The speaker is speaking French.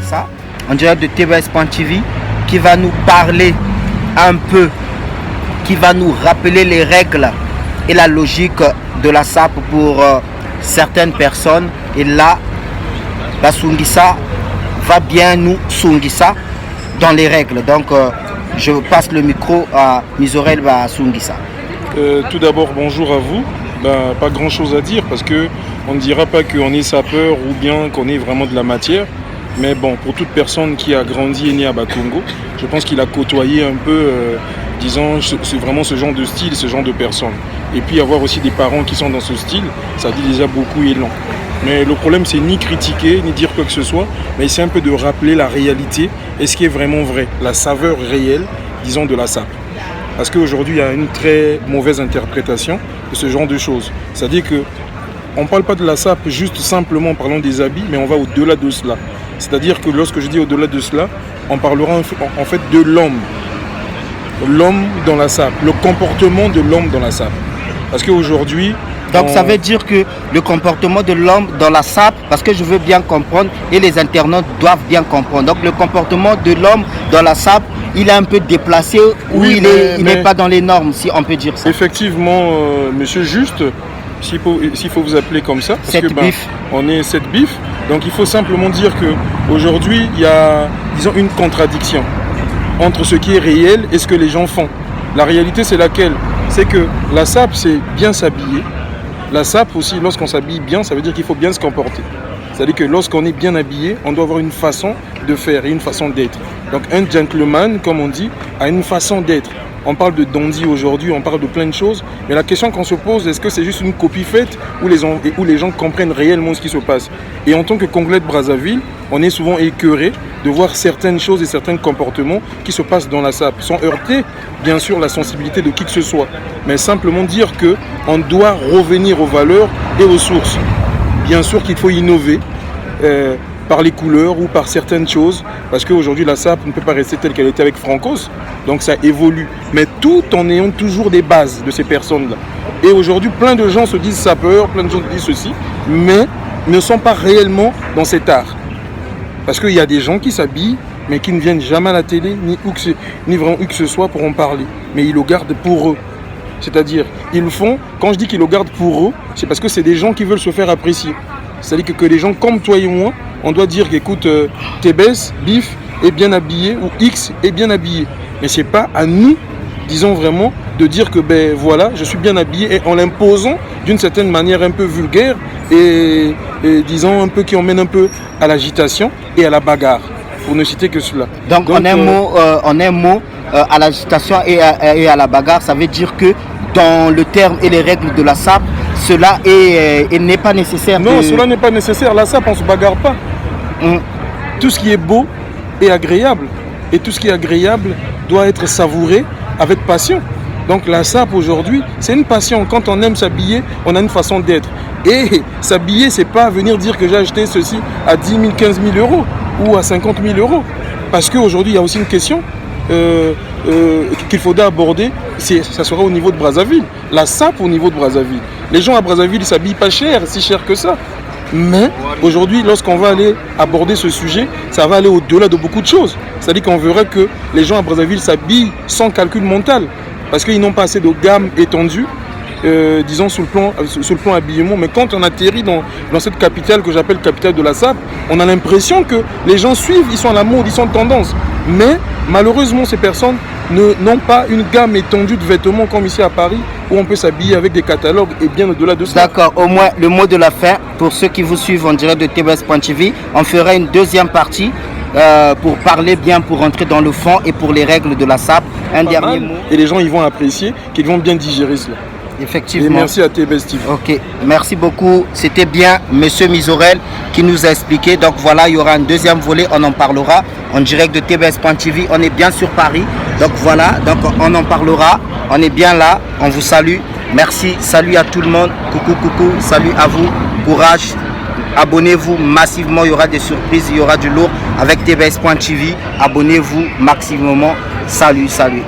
Sunguissa, en direct de TBS.TV, qui va nous parler un peu, qui va nous rappeler les règles et la logique de la SAP pour certaines personnes. Et là, la Sunguissa va bien nous Sunguissa dans les règles. Donc, je passe le micro à Misorel Sunguissa. Tout d'abord, bonjour à vous. Pas grand chose à dire parce qu'on ne dira pas qu'on est sapeur ou bien qu'on est vraiment de la matière. Mais bon, pour toute personne qui a grandi et né à Bakongo, je pense qu'il a côtoyé un peu, disons, c'est vraiment ce genre de style, ce genre de personnes. Et puis avoir aussi des parents qui sont dans ce style, ça dit déjà beaucoup et long. Mais le problème, c'est ni critiquer, ni dire quoi que ce soit, mais c'est un peu de rappeler la réalité et ce qui est vraiment vrai, la saveur réelle, disons, de la SAP. Parce qu'aujourd'hui, il y a une très mauvaise interprétation de ce genre de choses. C'est-à-dire qu'on ne parle pas de la SAP juste simplement en parlant des habits, mais on va au-delà de cela. C'est-à-dire que lorsque je dis au-delà de cela, on parlera en fait de l'homme. L'homme dans la SAP, le comportement de l'homme dans la SAP. Parce qu'aujourd'hui... Donc ça veut dire que le comportement de l'homme dans la SAP, parce que je veux bien comprendre et les internautes doivent bien comprendre. Donc le comportement de l'homme dans la SAP, il est un peu déplacé ou oui, il n'est pas dans les normes, si on peut dire ça. Effectivement, monsieur Juste, s'il faut vous appeler comme ça, parce que on est 7 bif, donc il faut simplement dire qu'aujourd'hui, il y a, disons, une contradiction entre ce qui est réel et ce que les gens font. La réalité, c'est laquelle? C'est que la SAP, c'est bien s'habiller. La SAP aussi, lorsqu'on s'habille bien, ça veut dire qu'il faut bien se comporter. C'est-à-dire que lorsqu'on est bien habillé, on doit avoir une façon de faire et une façon d'être. Donc un gentleman, comme on dit, a une façon d'être. On parle de dandy aujourd'hui, on parle de plein de choses, mais la question qu'on se pose, est-ce que c'est juste une copie faite où les gens comprennent réellement ce qui se passe? Et en tant que Congolais de Brazzaville, on est souvent écœuré de voir certaines choses et certains comportements qui se passent dans la SAP, sans heurter bien sûr la sensibilité de qui que ce soit, mais simplement dire qu'on doit revenir aux valeurs et aux sources. Bien sûr qu'il faut innover par les couleurs ou par certaines choses, parce qu'aujourd'hui la SAP ne peut pas rester telle qu'elle était avec Francos, donc ça évolue, mais tout en ayant toujours des bases de ces personnes-là. Et aujourd'hui, plein de gens se disent sapeurs, plein de gens se disent ceci, mais ne sont pas réellement dans cet art. Parce qu'il y a des gens qui s'habillent, mais qui ne viennent jamais à la télé, ni vraiment où que ce soit pour en parler, mais ils le gardent pour eux. C'est-à-dire, ils le font, quand je dis qu'ils le gardent pour eux, c'est parce que c'est des gens qui veulent se faire apprécier. C'est-à-dire que les gens comme toi et moi, on doit dire qu'écoute, TBS, Bif est bien habillé ou X est bien habillé. Mais ce n'est pas à nous, disons vraiment, de dire que ben voilà, je suis bien habillé et en l'imposant d'une certaine manière un peu vulgaire et disons un peu qui emmène un peu à l'agitation et à la bagarre, pour ne citer que cela. Donc en un mot, à l'agitation et à la bagarre, ça veut dire que dans le terme et les règles de la SAP, cela n'est pas nécessaire. Non, cela n'est pas nécessaire. La SAP, on ne se bagarre pas. Tout ce qui est beau est agréable. Et tout ce qui est agréable doit être savouré avec passion. Donc la SAP aujourd'hui, c'est une passion. Quand on aime s'habiller, on a une façon d'être. Et s'habiller, c'est pas venir dire que j'ai acheté ceci à 10 000, 15 000 euros ou à 50 000 euros. Parce qu'aujourd'hui, il y a aussi une question qu'il faudra aborder, ça sera au niveau de Brazzaville. La SAP au niveau de Brazzaville. Les gens à Brazzaville ne s'habillent pas cher, si cher que ça. Mais aujourd'hui, lorsqu'on va aller aborder ce sujet, ça va aller au-delà de beaucoup de choses. C'est-à-dire qu'on verra que les gens à Brazzaville s'habillent sans calcul mental. Parce qu'ils n'ont pas assez de gamme étendue, disons sur le plan habillement. Mais quand on atterrit dans cette capitale que j'appelle capitale de la SAP, on a l'impression que les gens suivent, ils sont à la mode, ils sont tendance. Mais malheureusement, ces personnes n'ont pas une gamme étendue de vêtements comme ici à Paris, où on peut s'habiller avec des catalogues et bien au-delà de ça. D'accord, au moins le mot de la fin, pour ceux qui vous suivent en direct de TBS.TV, on fera une deuxième partie pour parler bien, pour rentrer dans le fond et pour les règles de la SAP. Un dernier mot. Et les gens ils vont apprécier, qu'ils vont bien digérer cela. Effectivement. Et merci à TBS TV. Ok, merci beaucoup. C'était bien Monsieur Misorel qui nous a expliqué. Donc voilà, il y aura un deuxième volet, on en parlera en direct de TBS.TV. On est bien sur Paris. Donc voilà, donc on en parlera. On est bien là. On vous salue. Merci. Salut à tout le monde. Coucou, coucou. Salut à vous. Courage. Abonnez-vous massivement. Il y aura des surprises. Il y aura du lourd avec TBS.TV. Abonnez-vous maximum. Salut, salut.